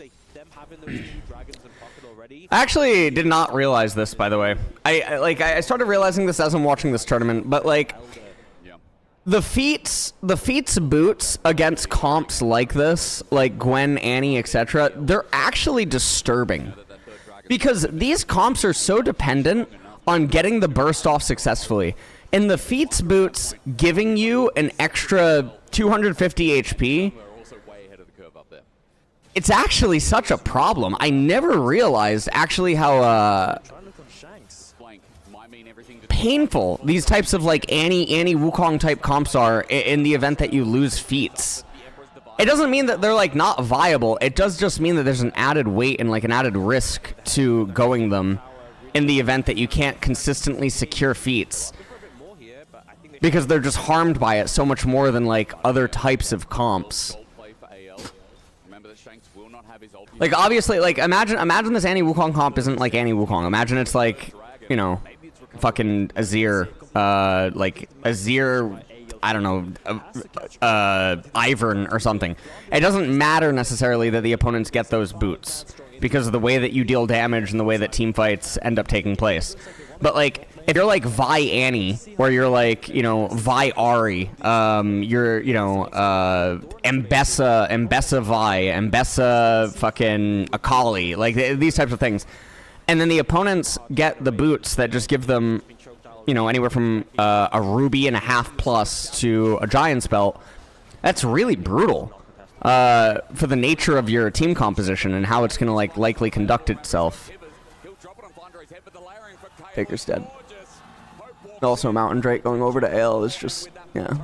I actually did not realize this, by the way. I started realizing this as I'm watching this tournament, but like the feats boots against comps like this, like Gwen, Annie, etc., they're actually disturbing. Because these comps are so dependent on getting the burst off successfully. And the feats boots giving you an extra 250 HP, it's actually such a problem. I never realized actually how painful these types of like Annie Wukong type comps are in the event that you lose feats. It doesn't mean that they're like not viable. It does just mean that there's an added weight and like an added risk to going them in the event that you can't consistently secure feats. Because they're just harmed by it so much more than like other types of comps. Like obviously, like imagine this Annie Wukong comp isn't like Annie Wukong. Imagine it's like, you know, fucking Azir, like Azir, I don't know, Ivern or something. It doesn't matter necessarily that the opponents get those boots because of the way that you deal damage and the way that team fights end up taking place. But like, if you're like Vi Annie, or you're like, you know, Vi Ari, you're, you know, Mbessa Vi, Mbessa fucking Akali, like these types of things. And then the opponents get the boots that just give them, you know, anywhere from a ruby and a half plus to a giant's belt. That's really brutal for the nature of your team composition and how it's going to like likely conduct itself. Taker's dead. Also, Mountain Drake going over to Ale is just, yeah.